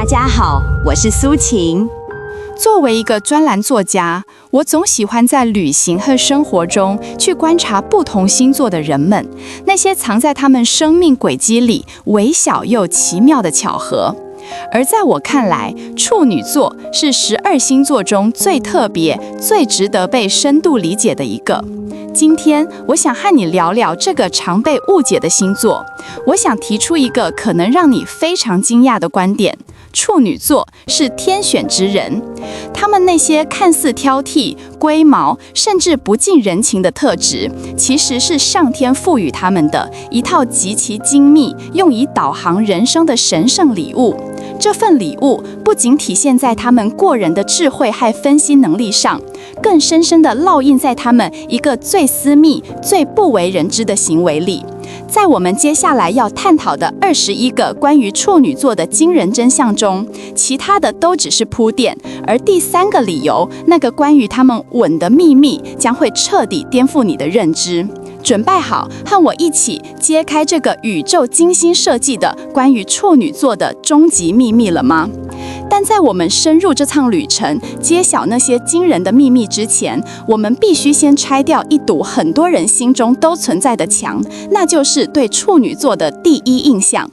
家好，我是苏晴。作为一个专栏作家，我总喜欢在旅行和生活中去观察不同星座的人们，那些藏在他们生命轨迹里微小又奇妙的巧合。而在我看来，处女座是12星座中最特别、最值得被深度理解的一个。今天，我想和你聊聊这个常被误解的星座。我想提出一个可能让你非常惊讶的观点：处女座是天选之人。他们那些看似挑剔、龟毛，甚至不近人情的特质，其实是上天赋予他们的一套极其精密、用以导航人生的神圣礼物。这份礼物不仅体现在他们过人的智慧和分析能力上，更深深地烙印在他们一个最私密、最不为人知的行为里。在我们接下来要探讨的21个关于处女座的惊人真相中，其他的都只是铺垫，而第3个理由，那个关于他们稳的秘密，将会彻底颠覆你的认知。准备好和我一起揭开这个宇宙精心设计的关于处女座的终极秘密了吗？但在我们深入这趟旅程，揭晓那些惊人的秘密之前，我们必须先拆掉一堵很多人心中都存在的墙，那就是对处女座的第一印象。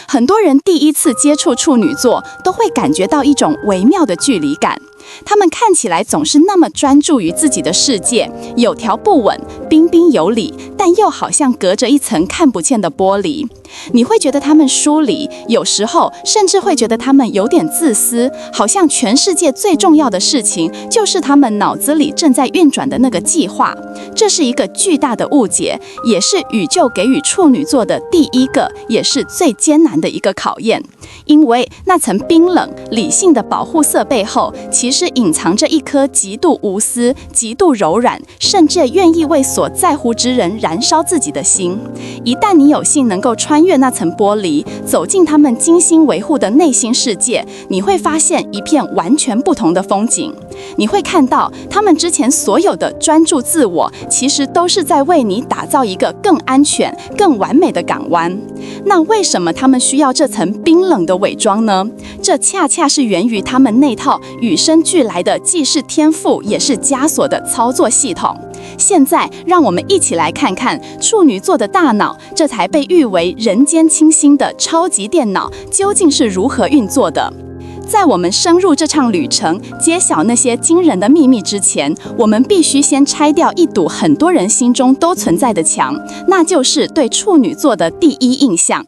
很多人第一次接触处女座，都会感觉到一种微妙的距离感。他们看起来总是那么专注于自己的世界，有条不紊，彬彬有礼，但又好像隔着一层看不见的玻璃。你会觉得他们疏离，有时候甚至会觉得他们有点自私，好像全世界最重要的事情就是他们脑子里正在运转的那个计划。这是一个巨大的误解，也是宇宙给予处女座的第一个，也是最艰难的一个考验。因为那层冰冷、理性的保护色背后，其实隐藏着一颗极度无私、极度柔软，甚至愿意为所在乎之人燃烧自己的心。一旦你有幸能够穿越那层玻璃，走进他们精心维护的内心世界，你会发现一片完全不同的风景。你会看到他们之前所有的专注自我，其实都是在为你打造一个更安全、更完美的港湾。那为什么他们需要这层冰冷的伪装呢？这恰恰是源于他们那套与生俱来的既是天赋也是枷锁的操作系统。现在让我们一起来看看处女座的大脑，这台被誉为人间清新的超级电脑究竟是如何运作的。在我们深入这场旅程，揭晓那些惊人的秘密之前，我们必须先拆掉一堵很多人心中都存在的墙，那就是对处女座的第一印象。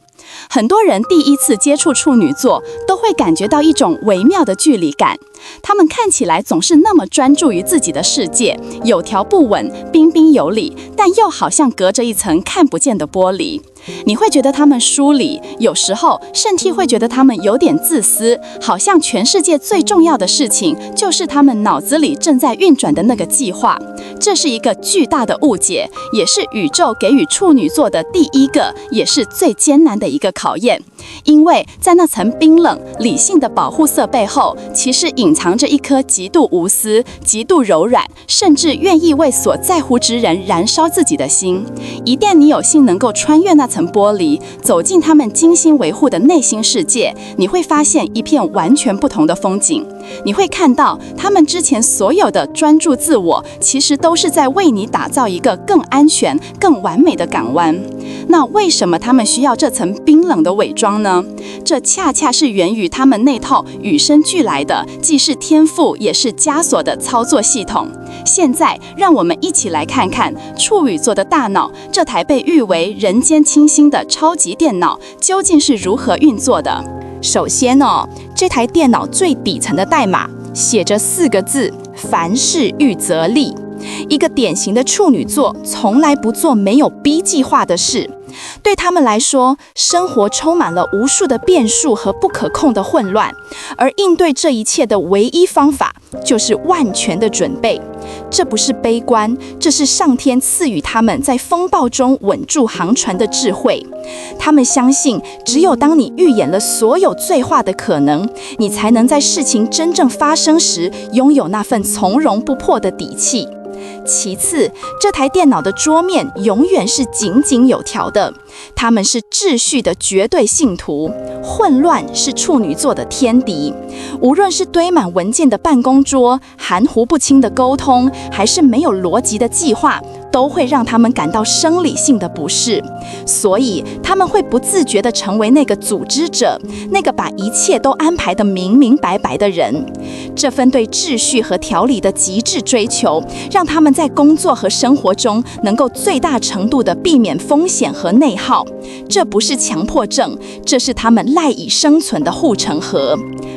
很多人第一次接触处女座，都会感觉到一种微妙的距离感。他们看起来总是那么专注于自己的世界，有条不紊，彬彬有礼，但又好像隔着一层看不见的玻璃。你会觉得他们疏离，有时候甚至会觉得他们有点自私，好像全世界最重要的事情就是他们脑子里正在运转的那个计划。这是一个巨大的误解，也是宇宙给予处女座的第一个，也是最艰难的一个考验。因为在那层冰冷、理性的保护色背后，其实隐藏着一颗极度无私、极度柔软，甚至愿意为所在乎之人燃烧自己的心。一旦你有幸能够穿越那层玻璃，走进他们精心维护的内心世界，你会发现一片完全不同的风景。你会看到他们之前所有的专注自我，其实都是在为你打造一个更安全、更完美的港湾。那为什么他们需要这层冰冷的伪装呢？这恰恰是源于他们那套与生俱来的，既是天赋也是枷锁的操作系统。现在，让我们一起来看看处女座的大脑，这台被誉为人间清新的超级电脑，究竟是如何运作的。首先这台电脑最底层的代码写着4个字：凡事预则立。一个典型的处女座从来不做没有 B 计划的事。对他们来说，生活充满了无数的变数和不可控的混乱，而应对这一切的唯一方法就是万全的准备。这不是悲观，这是上天赐予他们在风暴中稳住航船的智慧。他们相信，只有当你预演了所有最坏的可能，你才能在事情真正发生时拥有那份从容不迫的底气。其次，这台电脑的桌面永远是井井有条的，他们是秩序的绝对信徒，混乱是处女座的天敌。无论是堆满文件的办公桌、含糊不清的沟通，还是没有逻辑的计划，都会让他们感到生理性的不适，所以他们会不自觉地成为那个组织者，那个把一切都安排得明明白白的人。这份对秩序和条理的极致追求，让他们在工作和生活中能够最大程度地避免风险和内耗。这不是强迫症，这是他们赖以生存的护城河。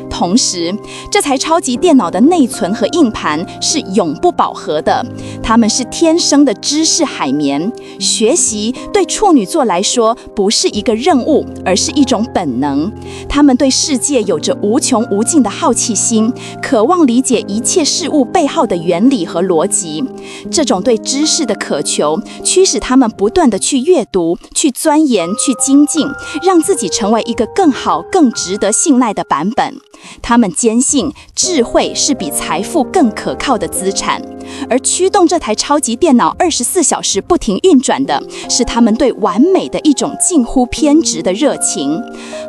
同时，这台超级电脑的内存和硬盘是永不饱和的，它们是天生的知识海绵。学习对处女座来说不是一个任务，而是一种本能。他们对世界有着无穷无尽的好奇心，渴望理解一切事物背后的原理和逻辑。这种对知识的渴求，驱使他们不断地去阅读、去钻研、去精进，让自己成为一个更好、更值得信赖的版本。他们坚信智慧是比财富更可靠的资产，而驱动这台超级电脑24小时不停运转的是他们对完美的一种近乎偏执的热情。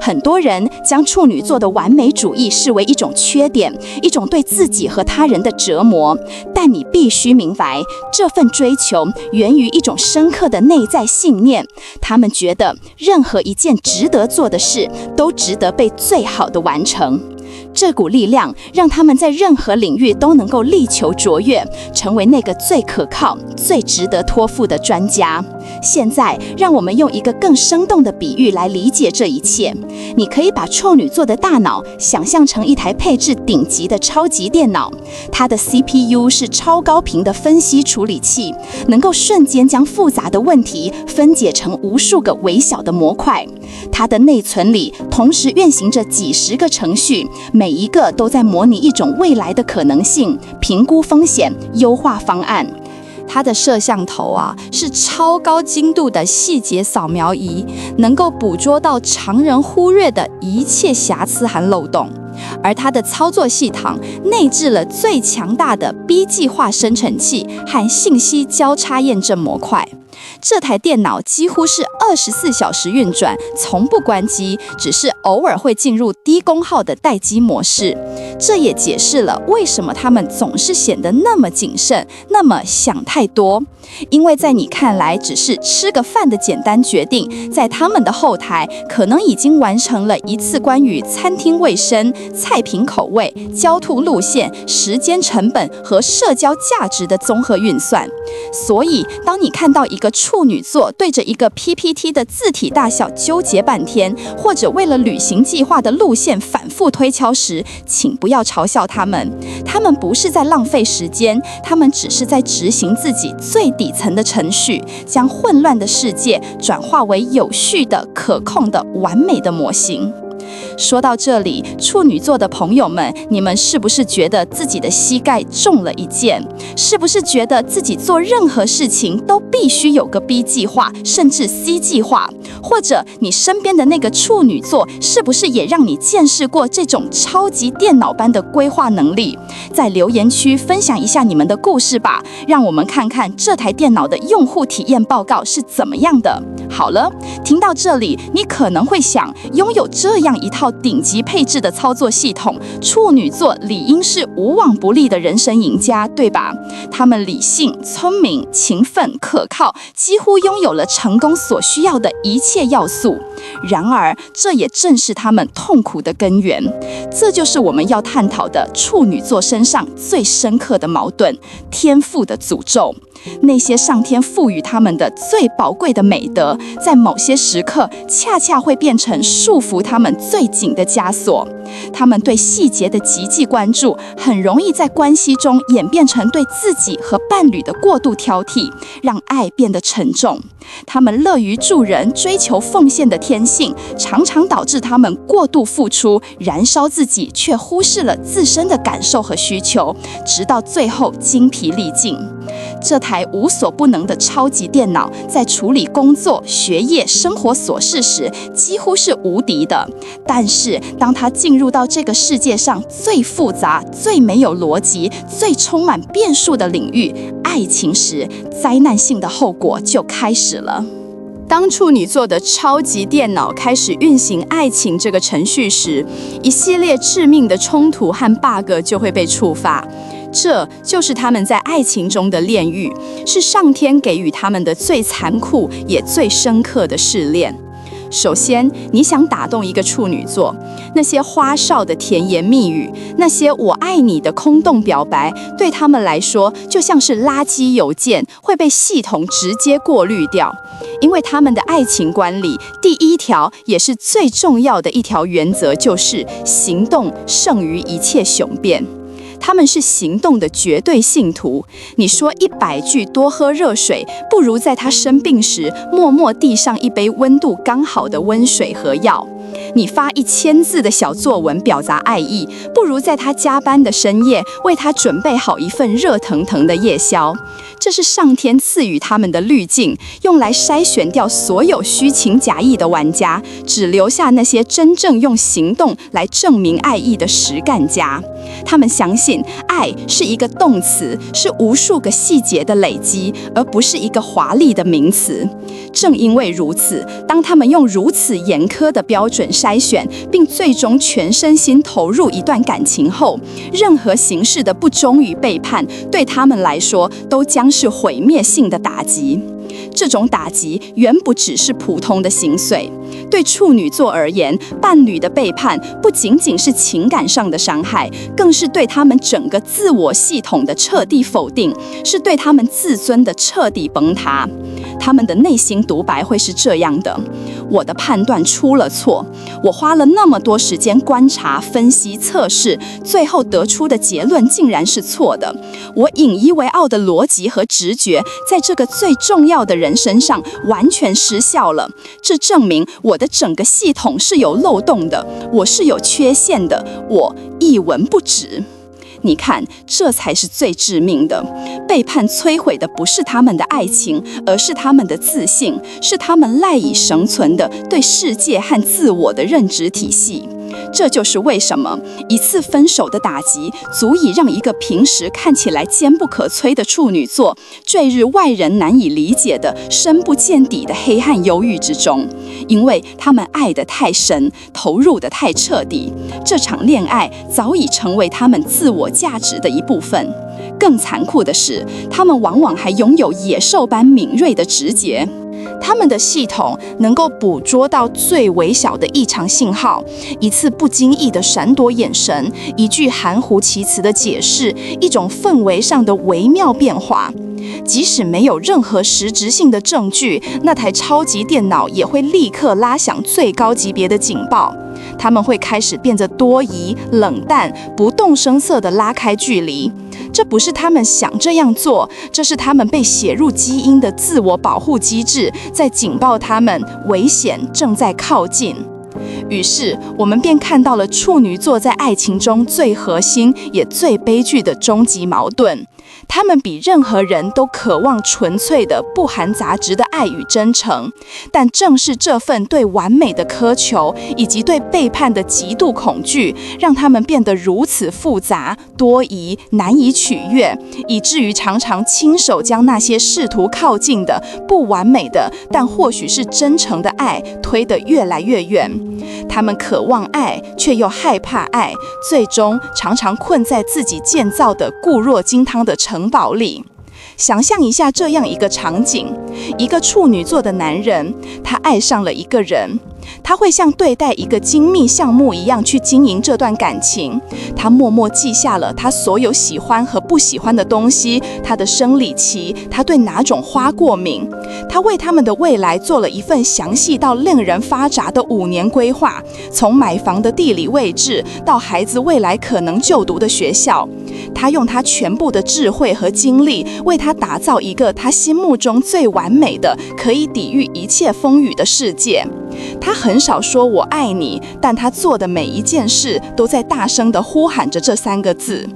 很多人将处女座的完美主义视为一种缺点，一种对自己和他人的折磨，但你必须明白，这份追求源于一种深刻的内在信念。他们觉得任何一件值得做的事都值得被最好的完成。这股力量让他们在任何领域都能够力求卓越，成为那个最可靠、最值得托付的专家。现在，让我们用一个更生动的比喻来理解这一切。你可以把处女座的大脑想象成一台配置顶级的超级电脑，它的 CPU 是超高频的分析处理器，能够瞬间将复杂的问题分解成无数个微小的模块。它的内存里同时运行着几十个程序，每一个都在模拟一种未来的可能性，评估风险，优化方案。它的摄像头是超高精度的细节扫描仪，能够捕捉到常人忽略的一切瑕疵和漏洞。而它的操作系统内置了最强大的 B 计划生成器和信息交叉验证模块。这台电脑几乎是24小时运转，从不关机，只是偶尔会进入低功耗的待机模式。这也解释了为什么他们总是显得那么谨慎，那么想太多。因为在你看来只是吃个饭的简单决定，在他们的后台可能已经完成了一次关于餐厅卫生、菜品口味、交通路线、时间成本和社交价值的综合运算。所以，当你看到一个处女座对着一个 PPT 的字体大小纠结半天，或者为了旅行计划的路线反复推敲时，请不要嘲笑他们。他们不是在浪费时间，他们只是在执行自己最底层的程序，将混乱的世界转化为有序的、可控的、完美的模型。说到这里，处女座的朋友们，你们是不是觉得自己的膝盖中了一箭？是不是觉得自己做任何事情都必须有个 B 计划，甚至 C 计划？或者你身边的那个处女座，是不是也让你见识过这种超级电脑般的规划能力？在留言区分享一下你们的故事吧，让我们看看这台电脑的用户体验报告是怎么样的。好了，听到这里，你可能会想，拥有这样一套顶级配置的操作系统，处女座理应是无往不利的人生赢家，对吧？他们理性、聪明、勤奋、可靠，几乎拥有了成功所需要的一切要素。然而，这也正是他们痛苦的根源。这就是我们要探讨的处女座身上最深刻的矛盾——天赋的诅咒。那些上天赋予他们的最宝贵的美德，在某些时刻恰恰会变成束缚他们最紧的枷锁。他们对细节的极致关注，很容易在关系中演变成对自己和伴侣的过度挑剔，让爱变得沉重。他们乐于助人、追求奉献的天性，常常导致他们过度付出，燃烧自己，却忽视了自身的感受和需求，直到最后精疲力尽。这台无所不能的超级电脑在处理工作、学业、生活琐事时几乎是无敌的。但是，当它进入到这个世界上最复杂、最没有逻辑、最充满变数的领域——爱情时，灾难性的后果就开始了。当处女座的超级电脑开始运行爱情这个程序时，一系列致命的冲突和 bug 就会被触发。这就是他们在爱情中的炼狱，是上天给予他们的最残酷也最深刻的试炼。首先，你想打动一个处女座，那些花哨的甜言蜜语，那些我爱你的空洞表白，对他们来说就像是垃圾邮件，会被系统直接过滤掉。因为他们的爱情观里，第一条也是最重要的一条原则就是行动胜于一切雄辩。他们是行动的绝对信徒。你说100句多喝热水，不如在他生病时默默递上一杯温度刚好的温水和药。你发1000字的小作文表达爱意，不如在他加班的深夜为他准备好一份热腾腾的夜宵。这是上天赐予他们的滤镜，用来筛选掉所有虚情假意的玩家，只留下那些真正用行动来证明爱意的实干家。他们相信爱是一个动词，是无数个细节的累积，而不是一个华丽的名词。正因为如此，当他们用如此严苛的标准筛选，并最终全身心投入一段感情后，任何形式的不忠与背叛，对他们来说都将是毁灭性的打击。这种打击远不只是普通的心碎。对处女座而言，伴侣的背叛不仅仅是情感上的伤害，更是对他们整个自我系统的彻底否定，是对他们自尊的彻底崩塌。他们的内心独白会是这样的：我的判断出了错，我花了那么多时间观察、分析、测试，最后得出的结论竟然是错的。我引以为傲的逻辑和直觉，在这个最重要的人身上完全失效了。这证明我的整个系统是有漏洞的，我是有缺陷的，我一文不值。你看，这才是最致命的。背叛摧毁的不是他们的爱情，而是他们的自信，是他们赖以生存的对世界和自我的认知体系。这就是为什么一次分手的打击足以让一个平时看起来坚不可摧的处女座坠入外人难以理解的深不见底的黑暗忧郁之中，因为他们爱得太深，投入得太彻底，这场恋爱早已成为他们自我价值的一部分。更残酷的是，他们往往还拥有野兽般敏锐的直觉。他们的系统能够捕捉到最微小的异常信号，一次不经意的闪躲眼神，一句含糊其辞的解释，一种氛围上的微妙变化。即使没有任何实质性的证据，那台超级电脑也会立刻拉响最高级别的警报。他们会开始变得多疑、冷淡，不动声色地拉开距离。这不是他们想这样做，这是他们被写入基因的自我保护机制，在警报他们危险正在靠近。于是，我们便看到了处女座在爱情中最核心也最悲剧的终极矛盾。他们比任何人都渴望纯粹的、不含杂质的爱与真诚，但正是这份对完美的苛求，以及对背叛的极度恐惧，让他们变得如此复杂、多疑、难以取悦，以至于常常亲手将那些试图靠近的、不完美的，但或许是真诚的爱推得越来越远。他们渴望爱，却又害怕爱，最终常常困在自己建造的固若金汤的城堡里。想象一下这样一个场景：一个处女座的男人，他爱上了一个人，他会像对待一个精密项目一样去经营这段感情。他默默记下了他所有喜欢和不喜欢的东西，他的生理期，他对哪种花过敏。他为他们的未来做了一份详细到令人发炸的5年规划，从买房的地理位置到孩子未来可能就读的学校。他用他全部的智慧和精力，为他打造一个他心目中最完美的、可以抵御一切风雨的世界。他很少说我爱你，但他做的每一件事都在大声地呼喊着这3个字。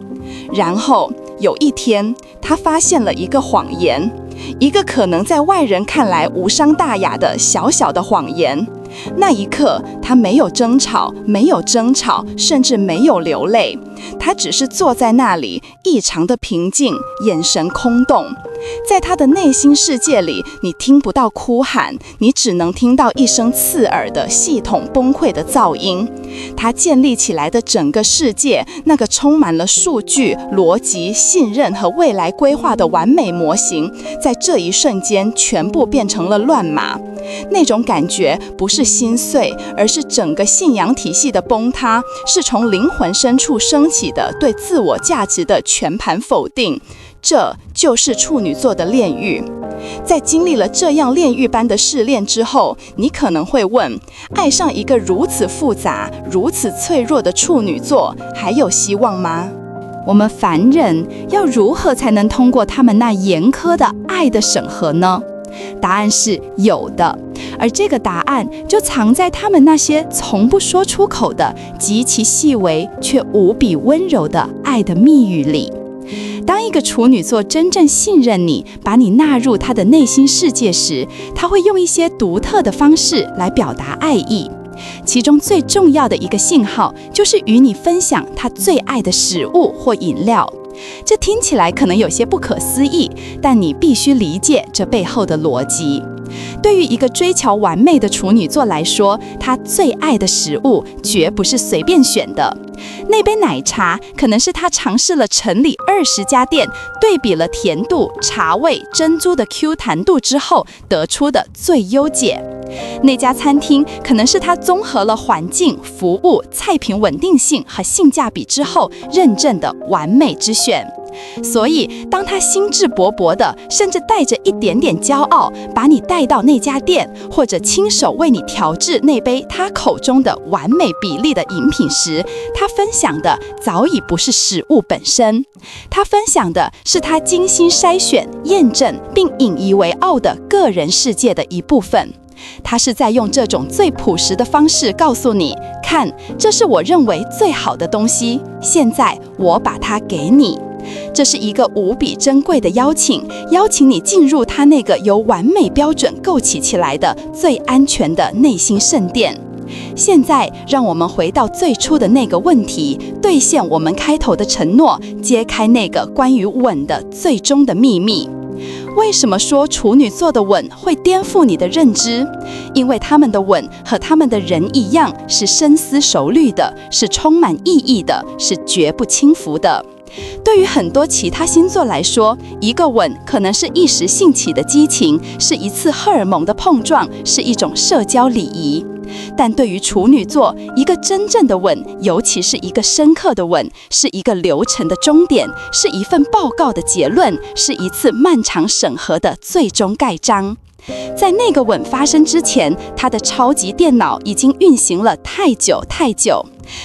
然后有一天，他发现了一个谎言，一个可能在外人看来无伤大雅的小小的谎言。那一刻，他没有争吵，甚至没有流泪，他只是坐在那里，异常的平静，眼神空洞。在他的内心世界里，你听不到哭喊，你只能听到一声刺耳的系统崩溃的噪音。他建立起来的整个世界，那个充满了数据、逻辑、信任和未来规划的完美模型，在这一瞬间全部变成了乱码。那种感觉不是心碎，而是整个信仰体系的崩塌，是从灵魂深处升起的对自我价值的全盘否定。这就是处女座的炼狱。在经历了这样炼狱般的试炼之后，你可能会问：爱上一个如此复杂、如此脆弱的处女座，还有希望吗？我们凡人要如何才能通过他们那严苛的爱的审核呢？答案是有的，而这个答案就藏在他们那些从不说出口的极其细微却无比温柔的爱的密语里。当一个处女座真正信任你，把你纳入他的内心世界时，他会用一些独特的方式来表达爱意。其中最重要的一个信号，就是与你分享他最爱的食物或饮料。这听起来可能有些不可思议，但你必须理解这背后的逻辑。对于一个追求完美的处女座来说，他最爱的食物绝不是随便选的。那杯奶茶可能是他尝试了城里20家店，对比了甜度、茶味、珍珠的 Q 弹度之后得出的最优解。那家餐厅可能是他综合了环境、服务、菜品稳定性和性价比之后认证的完美之选。所以，当他兴致勃勃的，甚至带着一点点骄傲，把你带到那家店，或者亲手为你调制那杯他口中的完美比例的饮品时，他分享的早已不是食物本身，他分享的是他精心筛选、验证并引以为傲的个人世界的一部分。他是在用这种最朴实的方式告诉你，看，这是我认为最好的东西，现在我把它给你。这是一个无比珍贵的邀请你进入他那个由完美标准构筑起来的最安全的内心圣殿。现在，让我们回到最初的那个问题，兑现我们开头的承诺，揭开那个关于吻的最终的秘密。为什么说处女座的吻会颠覆你的认知？因为他们的吻和他们的人一样，是深思熟虑的，是充满意义的，是绝不轻浮的。对于很多其他星座来说，一个吻可能是一时兴起的激情，是一次荷尔蒙的碰撞，是一种社交礼仪。但对于处女座，一个真正的吻，尤其是一个深刻的吻，是一个流程的终点，是一份报告的结论，是一次漫长审核的最终盖章。在那个吻发生之前，他的超级电脑已经运行了太久太久。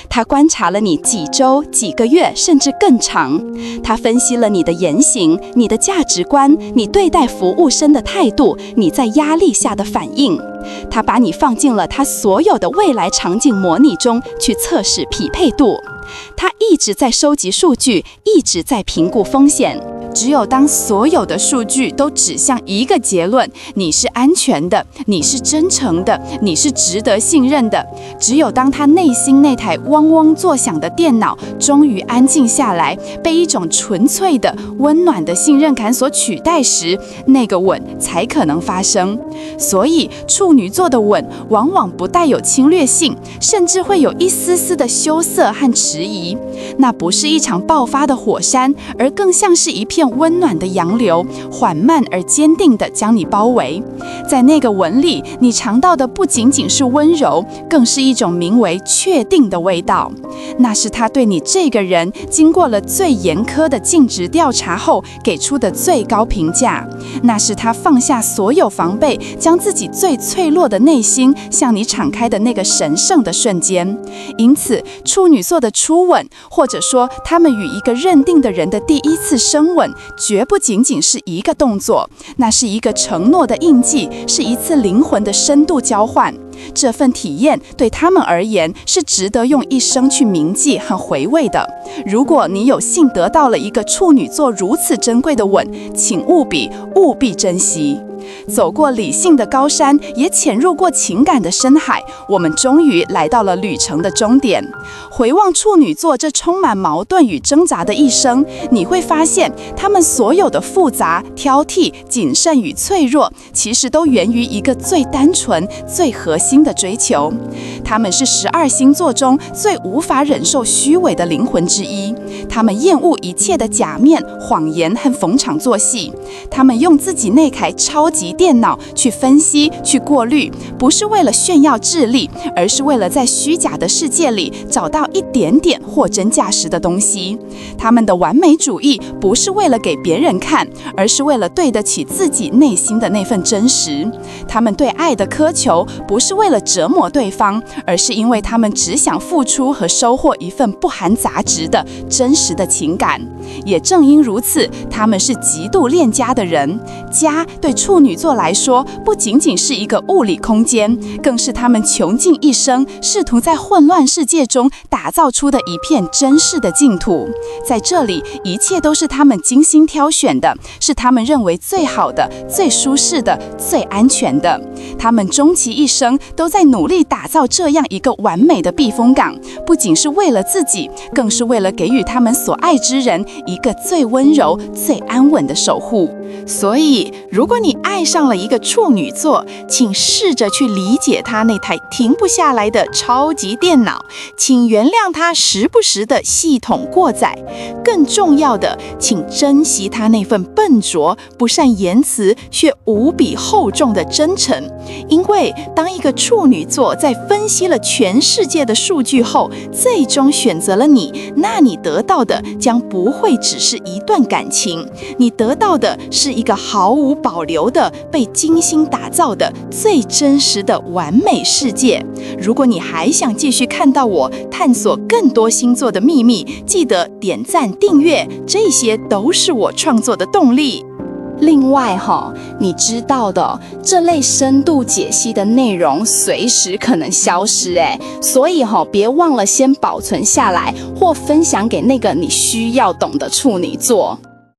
他观察了你几周、几个月，甚至更长。他分析了你的言行、你的价值观、你对待服务生的态度、你在压力下的反应。他把你放进了他所有的未来场景模拟中去测试匹配度。他一直在收集数据，一直在评估风险。只有当所有的数据都指向一个结论，你是安全的，你是真诚的，你是值得信任的，只有当他内心那台嗡嗡作响的电脑终于安静下来，被一种纯粹的温暖的信任感所取代时，那个吻才可能发生。所以处女座的吻往往不带有侵略性，甚至会有一丝丝的羞涩和迟疑。那不是一场爆发的火山，而更像是一片温暖的洋流，缓慢而坚定地将你包围。在那个吻里，你尝到的不仅仅是温柔，更是一种名为确定的味道。那是他对你这个人经过了最严苛的尽职调查后给出的最高评价。那是他放下所有防备，将自己最脆弱的内心向你敞开的那个神圣的瞬间。因此，处女座的初吻，或者说他们与一个认定的人的第一次深吻，绝不仅仅是一个动作，那是一个承诺的印记，是一次灵魂的深度交换。这份体验对他们而言是值得用一生去铭记和回味的。如果你有幸得到了一个处女座如此珍贵的吻，请务必珍惜。走过理性的高山，也潜入过情感的深海，我们终于来到了旅程的终点。回望处女座这充满矛盾与挣扎的一生，你会发现他们所有的复杂、挑剔、谨慎与脆弱，其实都源于一个最单纯、最核心的追求。他们是12星座中最无法忍受虚伪的灵魂之一，他们厌恶一切的假面、谎言和逢场作戏。他们用自己那台超级电脑去分析、去过滤，不是为了炫耀智力，而是为了在虚假的世界里找到一点点货真价实的东西。他们的完美主义不是为了给别人看，而是为了对得起自己内心的那份真实。他们对爱的苛求不是为了折磨对方，而是因为他们只想付出和收获一份不含杂质的真实的情感。也正因如此，他们是极度恋家的人。家对处女座来说，不仅仅是一个物理空间，更是他们穷尽一生，试图在混乱世界中打造出的一片真实的净土。在这里，一切都是他们精心挑选的，是他们认为最好的、最舒适的、最安全的。他们终其一生都在努力打造这样一个完美的避风港，不仅是为了自己，更是为了给予他们所爱之人一个最温柔、最安稳的守护。所以，如果你爱上了一个处女座，请试着去理解他那台停不下来的超级电脑，请原谅他时不时的系统过载。更重要的，请珍惜他那份笨拙、不善言辞却无比厚重的真诚。因为当一个处女座在分析了全世界的数据后，最终选择了你，那你得到的将不会只是一段感情，你得到的是一个毫无保留的被精心打造的最真实的完美世界。如果你还想继续看到我探索更多星座的秘密，记得点赞订阅，这些都是我创作的动力。另外你知道的，这类深度解析的内容随时可能消失所以别忘了先保存下来，或分享给那个你需要懂的处女座。